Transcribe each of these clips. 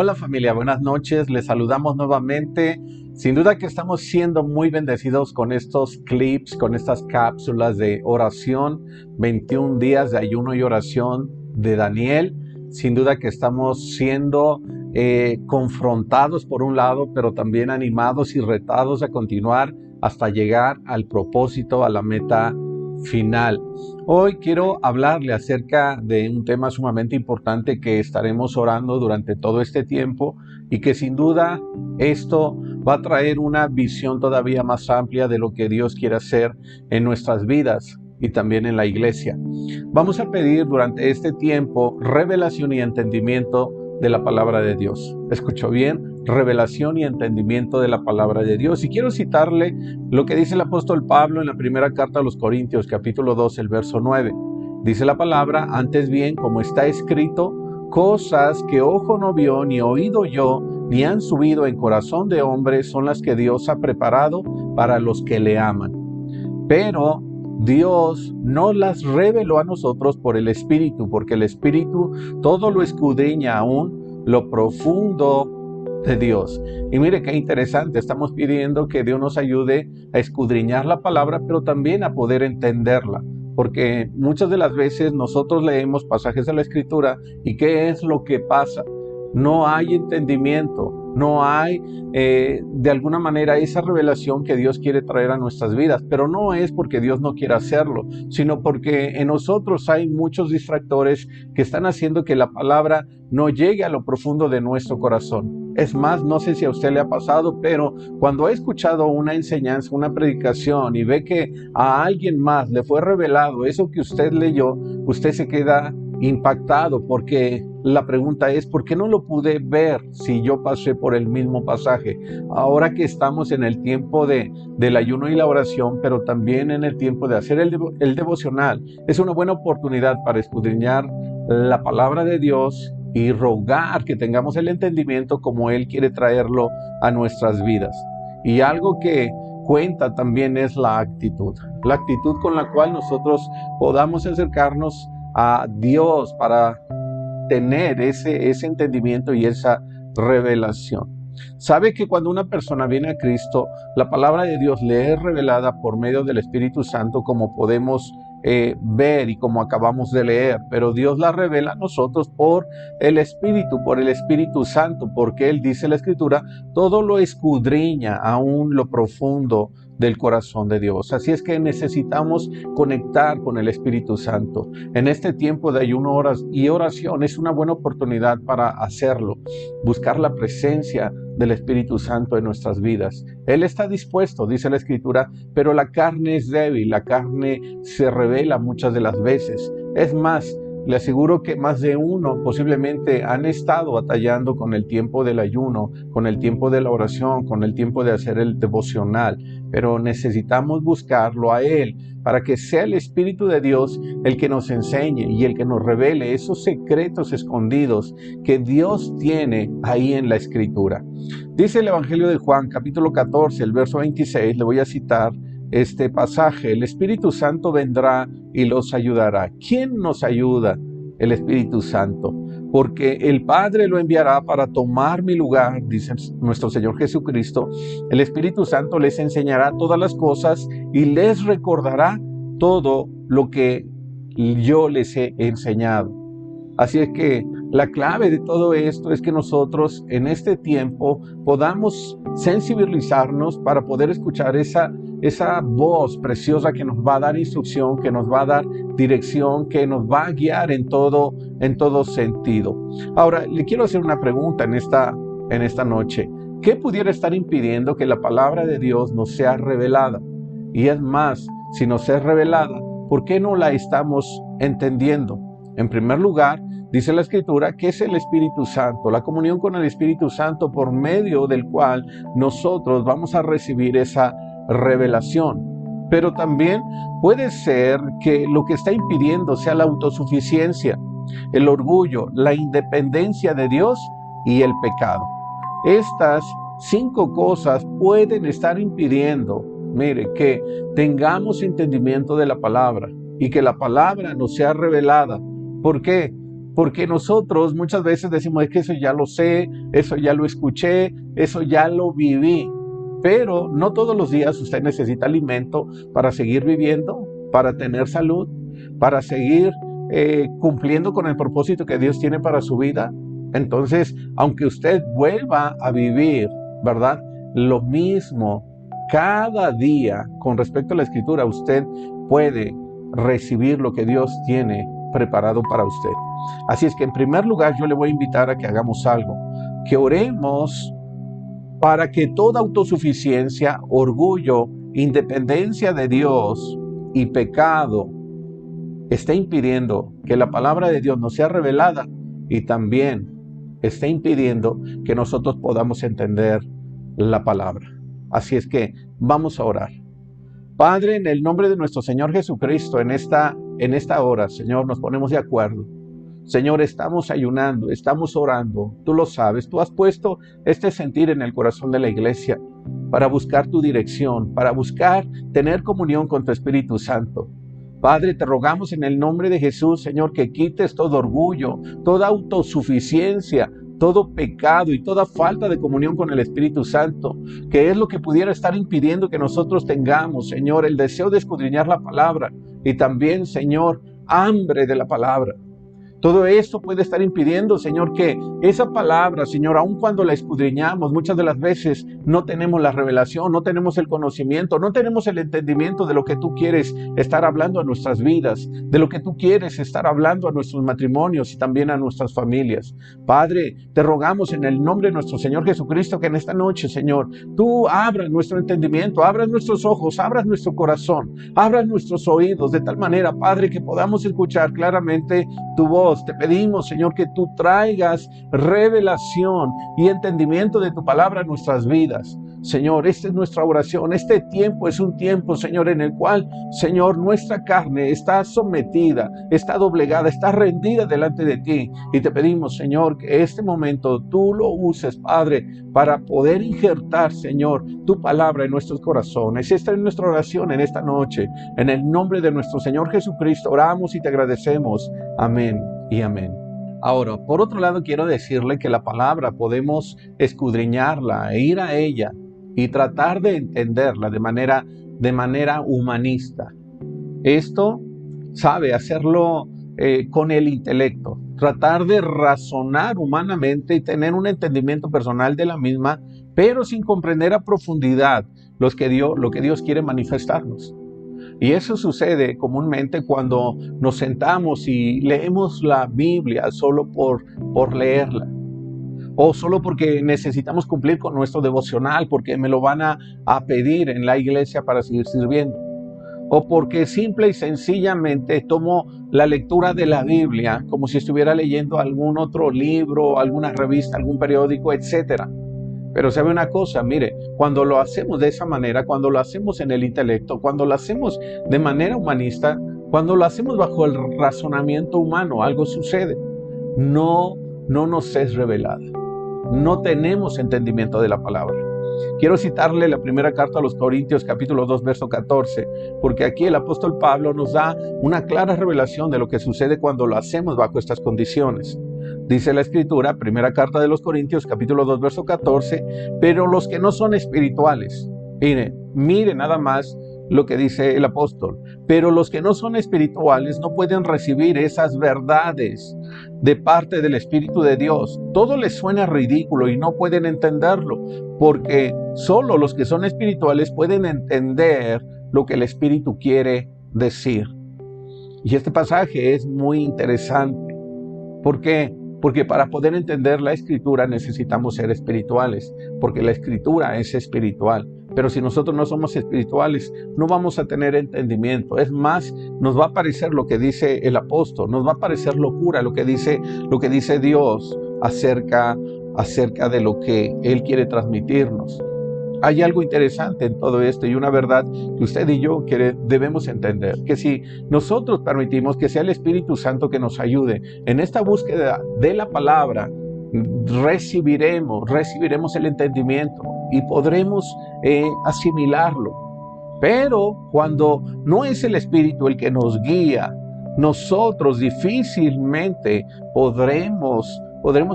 Hola familia, buenas noches, les saludamos nuevamente. Sin duda que estamos siendo muy bendecidos con estos clips, con estas cápsulas de oración, 21 días de ayuno y oración de Daniel. Sin duda que estamos siendo confrontados por un lado, pero también animados y retados a continuar hasta llegar al propósito, a la meta final. Hoy quiero hablarle acerca de un tema sumamente importante que estaremos orando durante todo este tiempo y que sin duda esto va a traer una visión todavía más amplia de lo que Dios quiere hacer en nuestras vidas y también en la iglesia. Vamos a pedir durante este tiempo revelación y entendimiento de la palabra de Dios. ¿Escuchó bien? Revelación y entendimiento de la palabra de Dios. Y quiero citarle lo que dice el apóstol Pablo en la primera carta a los Corintios, capítulo 2, el verso 9. Dice la palabra: antes bien, como está escrito, cosas que ojo no vio, ni oído yo, ni han subido en corazón de hombre, son las que Dios ha preparado para los que le aman. Pero Dios no las reveló a nosotros por el Espíritu, porque el Espíritu todo lo escudriña, aún lo profundo de Dios. Y mire qué interesante, estamos pidiendo que Dios nos ayude a escudriñar la palabra, pero también a poder entenderla, porque muchas de las veces nosotros leemos pasajes de la Escritura y ¿qué es lo que pasa? No hay entendimiento, no hay de alguna manera esa revelación que Dios quiere traer a nuestras vidas, pero no es porque Dios no quiera hacerlo, sino porque en nosotros hay muchos distractores que están haciendo que la palabra no llegue a lo profundo de nuestro corazón. Es más, no sé si a usted le ha pasado, pero cuando ha escuchado una enseñanza, una predicación y ve que a alguien más le fue revelado eso que usted leyó, usted se queda impactado, porque la pregunta es: ¿por qué no lo pude ver si yo pasé por el mismo pasaje? Ahora que estamos en el tiempo del ayuno y la oración, pero también en el tiempo de hacer el devocional, es una buena oportunidad para escudriñar la palabra de Dios y rogar que tengamos el entendimiento como Él quiere traerlo a nuestras vidas. Y algo que cuenta también es la actitud con la cual nosotros podamos acercarnos a Dios para tener ese entendimiento y esa revelación. Sabe que cuando una persona viene a Cristo, la palabra de Dios le es revelada por medio del Espíritu Santo, como podemos ver y como acabamos de leer, pero Dios la revela a nosotros por el Espíritu Santo, porque Él, dice la Escritura, todo lo escudriña, aún lo profundo del corazón de Dios. Así es que necesitamos conectar con el Espíritu Santo. En este tiempo de ayuno y oración es una buena oportunidad para hacerlo, buscar la presencia del Espíritu Santo en nuestras vidas. Él está dispuesto, dice la Escritura, pero la carne es débil, la carne se revela muchas de las veces. Es más, le aseguro que más de uno posiblemente han estado batallando con el tiempo del ayuno, con el tiempo de la oración, con el tiempo de hacer el devocional, pero necesitamos buscarlo a Él para que sea el Espíritu de Dios el que nos enseñe y el que nos revele esos secretos escondidos que Dios tiene ahí en la Escritura. Dice el Evangelio de Juan, capítulo 14, el verso 26, le voy a citar este pasaje: el Espíritu Santo vendrá y los ayudará. ¿Quién nos ayuda? El Espíritu Santo, porque el Padre lo enviará para tomar mi lugar, dice nuestro Señor Jesucristo. El Espíritu Santo les enseñará todas las cosas y les recordará todo lo que yo les he enseñado. Así es que la clave de todo esto es que nosotros en este tiempo podamos sensibilizarnos para poder escuchar esa voz preciosa que nos va a dar instrucción, que nos va a dar dirección, que nos va a guiar en todo sentido. Ahora, le quiero hacer una pregunta en esta noche. ¿Qué pudiera estar impidiendo que la palabra de Dios nos sea revelada? Y es más, si nos es revelada, ¿por qué no la estamos entendiendo? En primer lugar, dice la Escritura que es el Espíritu Santo, la comunión con el Espíritu Santo por medio del cual nosotros vamos a recibir esa revelación. Pero también puede ser que lo que está impidiendo sea la autosuficiencia, el orgullo, la independencia de Dios y el pecado. Estas 5 cosas pueden estar impidiendo, mire, que tengamos entendimiento de la palabra y que la palabra nos sea revelada. ¿Por qué? Porque nosotros muchas veces decimos, es que eso ya lo sé, eso ya lo escuché, eso ya lo viví. Pero no todos los días usted necesita alimento para seguir viviendo, para tener salud, para seguir cumpliendo con el propósito que Dios tiene para su vida. Entonces, aunque usted vuelva a vivir, ¿verdad? Lo mismo cada día con respecto a la Escritura, usted puede recibir lo que Dios tiene preparado para usted. Así es que en primer lugar yo le voy a invitar a que hagamos algo, que oremos para que toda autosuficiencia, orgullo, independencia de Dios y pecado esté impidiendo que la palabra de Dios nos sea revelada y también esté impidiendo que nosotros podamos entender la palabra. Así es que vamos a orar. Padre, en el nombre de nuestro Señor Jesucristo, en esta hora, Señor, nos ponemos de acuerdo. Señor, estamos ayunando, estamos orando, tú lo sabes, tú has puesto este sentir en el corazón de la iglesia para buscar tu dirección, para buscar tener comunión con tu Espíritu Santo. Padre, te rogamos en el nombre de Jesús, Señor, que quites todo orgullo, toda autosuficiencia, todo pecado y toda falta de comunión con el Espíritu Santo, que es lo que pudiera estar impidiendo que nosotros tengamos, Señor, el deseo de escudriñar la palabra y también, Señor, hambre de la palabra. Todo esto puede estar impidiendo, Señor, que esa palabra, Señor, aun cuando la escudriñamos, muchas de las veces no tenemos la revelación, no tenemos el conocimiento, no tenemos el entendimiento de lo que tú quieres estar hablando a nuestras vidas, de lo que tú quieres estar hablando a nuestros matrimonios y también a nuestras familias. Padre, te rogamos en el nombre de nuestro Señor Jesucristo que en esta noche, Señor, tú abras nuestro entendimiento, abras nuestros ojos, abras nuestro corazón, abras nuestros oídos, de tal manera, Padre, que podamos escuchar claramente tu voz. Te pedimos, Señor, que tú traigas revelación y entendimiento de tu palabra a nuestras vidas. Señor, esta es nuestra oración. Este tiempo es un tiempo, Señor, en el cual, Señor, nuestra carne está sometida, está doblegada, está rendida delante de ti. Y te pedimos, Señor, que este momento tú lo uses, Padre, para poder injertar, Señor, tu palabra en nuestros corazones. Esta es nuestra oración en esta noche. En el nombre de nuestro Señor Jesucristo oramos y te agradecemos. Amén y amén. Ahora, por otro lado, quiero decirle que la palabra podemos escudriñarla e ir a ella y tratar de entenderla de manera humanista. Esto, sabe, hacerlo con el intelecto, tratar de razonar humanamente y tener un entendimiento personal de la misma, pero sin comprender a profundidad lo que Dios quiere manifestarnos. Y eso sucede comúnmente cuando nos sentamos y leemos la Biblia solo por leerla, o solo porque necesitamos cumplir con nuestro devocional, porque me lo van a pedir en la iglesia para seguir sirviendo, o porque simple y sencillamente tomo la lectura de la Biblia como si estuviera leyendo algún otro libro, alguna revista, algún periódico, etcétera. Pero sabe una cosa, mire, cuando lo hacemos de esa manera, cuando lo hacemos en el intelecto, cuando lo hacemos de manera humanista, cuando lo hacemos bajo el razonamiento humano, algo sucede. No nos es revelada. No tenemos entendimiento de la palabra. Quiero citarle la primera carta a los Corintios, capítulo 2, verso 14, porque aquí el apóstol Pablo nos da una clara revelación de lo que sucede cuando lo hacemos bajo estas condiciones. Dice la Escritura, primera carta de los Corintios, capítulo 2, verso 14, pero los que no son espirituales, mire nada más lo que dice el apóstol, pero los que no son espirituales no pueden recibir esas verdades de parte del Espíritu de Dios. Todo les suena ridículo y no pueden entenderlo, porque solo los que son espirituales pueden entender lo que el Espíritu quiere decir. Y este pasaje es muy interesante. ¿Por qué? Porque para poder entender la Escritura necesitamos ser espirituales, porque la Escritura es espiritual. Pero si nosotros no somos espirituales, no vamos a tener entendimiento. Es más, nos va a parecer lo que dice el apóstol, nos va a parecer locura lo que dice Dios acerca de lo que Él quiere transmitirnos. Hay algo interesante en todo esto y una verdad que usted y yo debemos entender, que si nosotros permitimos que sea el Espíritu Santo que nos ayude en esta búsqueda de la palabra, recibiremos el entendimiento y podremos asimilarlo. Pero cuando no es el Espíritu el que nos guía nosotros difícilmente podremos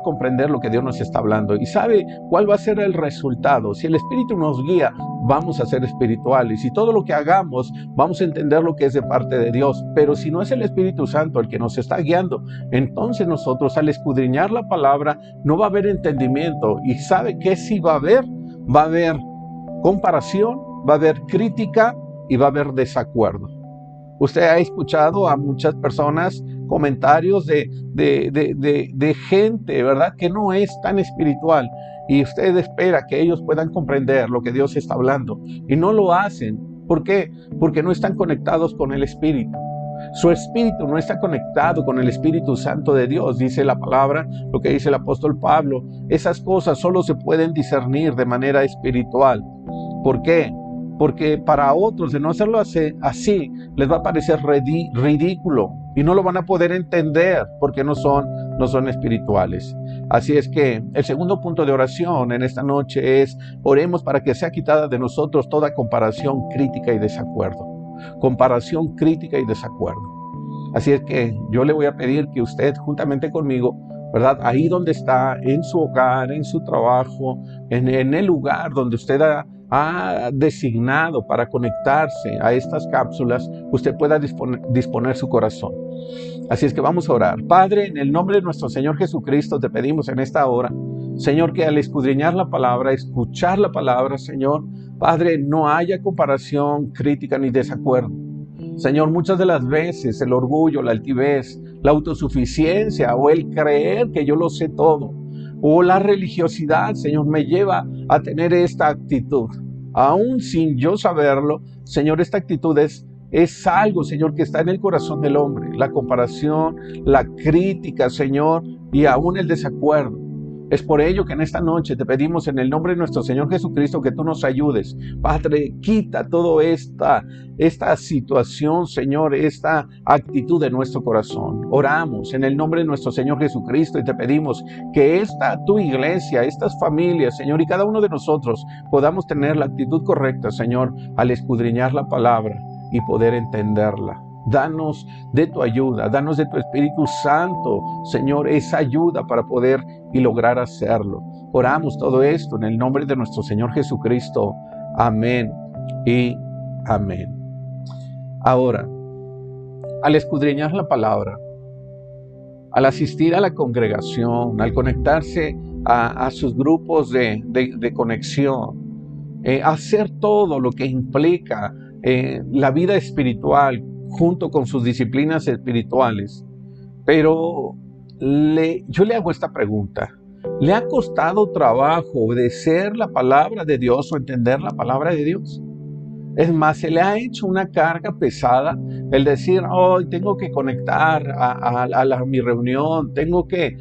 comprender lo que Dios nos está hablando. ¿Y sabe cuál va a ser el resultado? Si el Espíritu nos guía, vamos a ser espirituales. Y todo lo que hagamos, vamos a entender lo que es de parte de Dios. Pero si no es el Espíritu Santo el que nos está guiando, entonces nosotros al escudriñar la palabra, no va a haber entendimiento. ¿Y sabe qué sí va a haber? Va a haber comparación, va a haber crítica y va a haber desacuerdo. Usted ha escuchado a muchas personas comentarios de gente, ¿verdad?, que no es tan espiritual, y usted espera que ellos puedan comprender lo que Dios está hablando y no lo hacen. ¿Por qué? Porque no están conectados con el Espíritu. Su espíritu no está conectado con el Espíritu Santo de Dios. Dice la palabra, lo que dice el apóstol Pablo, esas cosas solo se pueden discernir de manera espiritual. ¿Por qué? Porque para otros, de no hacerlo así, les va a parecer ridículo y no lo van a poder entender porque no son espirituales. Así es que el segundo punto de oración en esta noche es: oremos para que sea quitada de nosotros toda comparación, crítica y desacuerdo. Comparación, crítica y desacuerdo. Así es que yo le voy a pedir que usted, juntamente conmigo, ¿verdad?, ahí donde está, en su hogar, en su trabajo, en el lugar donde usted ha designado para conectarse a estas cápsulas, usted pueda disponer su corazón. Así es que vamos a orar. Padre, en el nombre de nuestro Señor Jesucristo, te pedimos en esta hora, Señor, que al escudriñar la palabra, escuchar la palabra, Señor, Padre, no haya comparación, crítica ni desacuerdo. Señor, muchas de las veces el orgullo, la altivez, la autosuficiencia o el creer que yo lo sé todo, o la religiosidad, Señor, me lleva a tener esta actitud. Aún sin yo saberlo, Señor, esta actitud es algo, Señor, que está en el corazón del hombre. La comparación, la crítica, Señor, y aún el desacuerdo. Es por ello que en esta noche te pedimos en el nombre de nuestro Señor Jesucristo que tú nos ayudes. Padre, quita toda esta situación, Señor, esta actitud de nuestro corazón. Oramos en el nombre de nuestro Señor Jesucristo y te pedimos que tu iglesia, estas familias, Señor, y cada uno de nosotros podamos tener la actitud correcta, Señor, al escudriñar la palabra y poder entenderla. Danos de tu ayuda, danos de tu Espíritu Santo, Señor, esa ayuda para poder y lograr hacerlo. Oramos todo esto en el nombre de nuestro Señor Jesucristo. Amén y amén. Ahora, al escudriñar la palabra, al asistir a la congregación, al conectarse a sus grupos de conexión, hacer todo lo que implica la vida espiritual junto con sus disciplinas espirituales. Pero yo le hago esta pregunta: ¿le ha costado trabajo obedecer la palabra de Dios o entender la palabra de Dios? Es más, ¿se le ha hecho una carga pesada el decir, hoy tengo que conectar a mi reunión, tengo que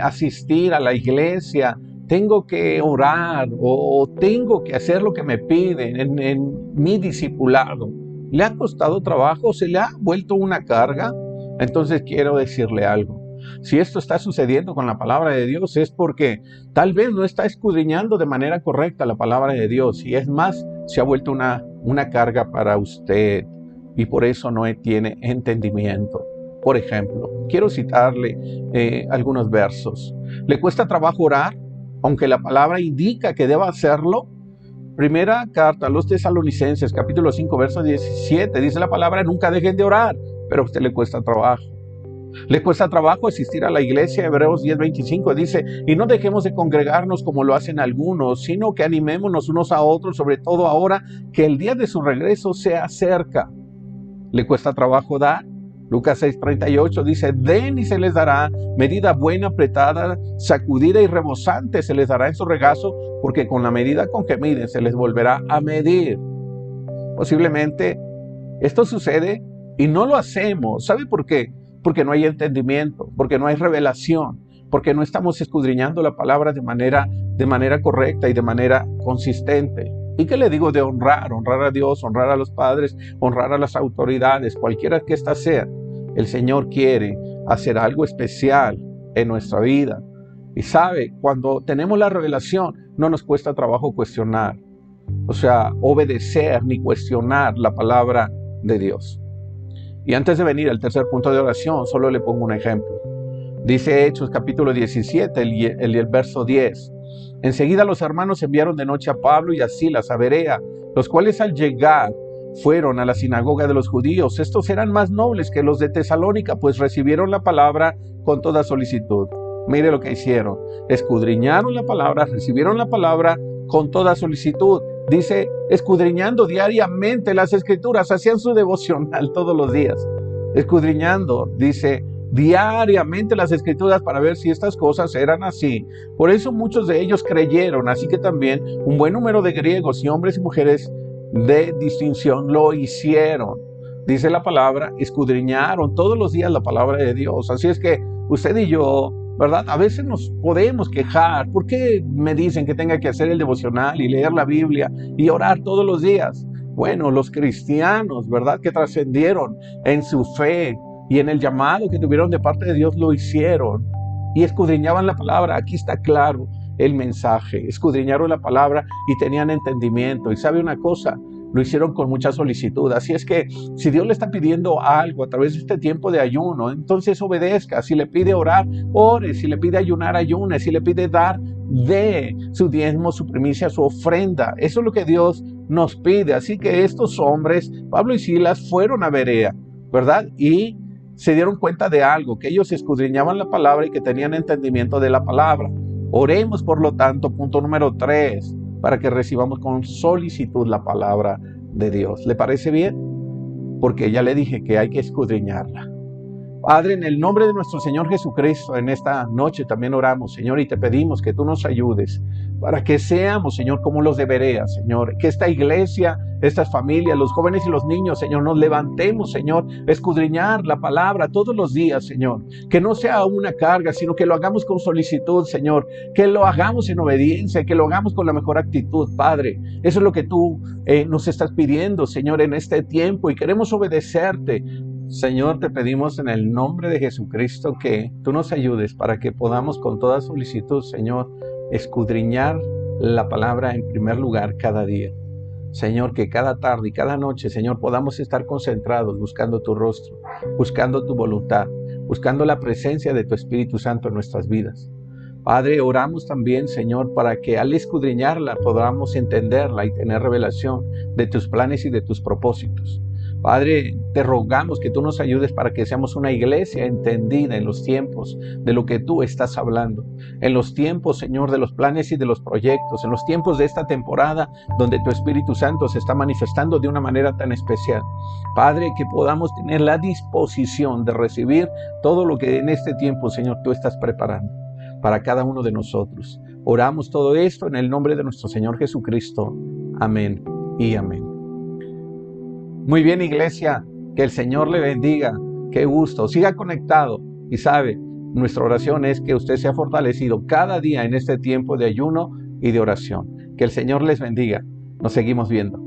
asistir a la iglesia, tengo que orar o tengo que hacer lo que me piden en mi discipulado? ¿Le ha costado trabajo? ¿Se le ha vuelto una carga? Entonces quiero decirle algo. Si esto está sucediendo con la palabra de Dios, es porque tal vez no está escudriñando de manera correcta la palabra de Dios. Y es más, se ha vuelto una carga para usted y por eso no tiene entendimiento. Por ejemplo, quiero citarle algunos versos. ¿Le cuesta trabajo orar, aunque la palabra indica que deba hacerlo? Primera carta a los Tesalonicenses, capítulo 5, verso 17, dice la palabra: nunca dejen de orar, pero a usted le cuesta trabajo. Le cuesta trabajo asistir a la iglesia. Hebreos 10:25 dice: y no dejemos de congregarnos como lo hacen algunos, sino que animémonos unos a otros, sobre todo ahora que el día de su regreso se acerca. ¿Le cuesta trabajo dar? Lucas 6:38 dice: den y se les dará, medida buena, apretada, sacudida y rebosante se les dará en su regazo, porque con la medida con que miden se les volverá a medir. Posiblemente esto sucede y no lo hacemos. ¿Sabe por qué? Porque no hay entendimiento, porque no hay revelación, porque no estamos escudriñando la palabra de manera correcta y de manera consistente. ¿Y qué le digo de honrar? Honrar a Dios, honrar a los padres, honrar a las autoridades, cualquiera que ésta sea. El Señor quiere hacer algo especial en nuestra vida. Y sabe, cuando tenemos la revelación, no nos cuesta trabajo cuestionar. O sea, obedecer ni cuestionar la palabra de Dios. Y antes de venir al tercer punto de oración, solo le pongo un ejemplo. Dice Hechos capítulo 17, el verso 10. Enseguida los hermanos enviaron de noche a Pablo y a Silas a Berea, los cuales al llegar fueron a la sinagoga de los judíos. Estos eran más nobles que los de Tesalónica, pues recibieron la palabra con toda solicitud. Mire lo que hicieron. Escudriñaron la palabra, recibieron la palabra con toda solicitud. Dice, escudriñando diariamente las escrituras, hacían su devocional todos los días. Escudriñando, dice, diariamente las escrituras para ver si estas cosas eran así. Por eso muchos de ellos creyeron, así que también un buen número de griegos y hombres y mujeres de distinción lo hicieron. Dice la palabra, escudriñaron todos los días la palabra de Dios. Así es que usted y yo, ¿verdad? A veces nos podemos quejar. ¿Por qué me dicen que tenga que hacer el devocional y leer la Biblia y orar todos los días? Bueno, los cristianos, ¿verdad? Que trascendieron en su fe y en el llamado que tuvieron de parte de Dios, lo hicieron y escudriñaban la palabra. Aquí está claro el mensaje. Escudriñaron la palabra y tenían entendimiento. Y sabe una cosa, lo hicieron con mucha solicitud. Así es que si Dios le está pidiendo algo a través de este tiempo de ayuno, entonces obedezca. Si le pide orar, ore. Si le pide ayunar, ayune. Si le pide dar, dé su diezmo, su primicia, su ofrenda. Eso es lo que Dios nos pide. Así que estos hombres, Pablo y Silas, fueron a Berea, ¿verdad? Y se dieron cuenta de algo, que ellos escudriñaban la palabra y que tenían entendimiento de la palabra. Oremos, por lo tanto, punto número 3, para que recibamos con solicitud la palabra de Dios. ¿Le parece bien? Porque ya le dije que hay que escudriñarla. Padre, en el nombre de nuestro Señor Jesucristo, en esta noche también oramos, Señor, y te pedimos que tú nos ayudes para que seamos, Señor, como los de Berea, Señor, que esta iglesia, estas familias, los jóvenes y los niños, Señor, nos levantemos, Señor, a escudriñar la palabra todos los días, Señor, que no sea una carga, sino que lo hagamos con solicitud, Señor, que lo hagamos en obediencia, que lo hagamos con la mejor actitud, Padre. Eso es lo que tú nos estás pidiendo, Señor, en este tiempo, y queremos obedecerte. Señor, te pedimos en el nombre de Jesucristo que tú nos ayudes para que podamos con toda solicitud, Señor, escudriñar la palabra en primer lugar cada día. Señor, que cada tarde y cada noche, Señor, podamos estar concentrados buscando tu rostro, buscando tu voluntad, buscando la presencia de tu Espíritu Santo en nuestras vidas. Padre, oramos también, Señor, para que al escudriñarla podamos entenderla y tener revelación de tus planes y de tus propósitos. Padre, te rogamos que tú nos ayudes para que seamos una iglesia entendida en los tiempos de lo que tú estás hablando. En los tiempos, Señor, de los planes y de los proyectos. En los tiempos de esta temporada donde tu Espíritu Santo se está manifestando de una manera tan especial. Padre, que podamos tener la disposición de recibir todo lo que en este tiempo, Señor, tú estás preparando para cada uno de nosotros. Oramos todo esto en el nombre de nuestro Señor Jesucristo. Amén y amén. Muy bien, iglesia, que el Señor le bendiga. Qué gusto, siga conectado y sabe, nuestra oración es que usted sea fortalecido cada día en este tiempo de ayuno y de oración. Que el Señor les bendiga. Nos seguimos viendo.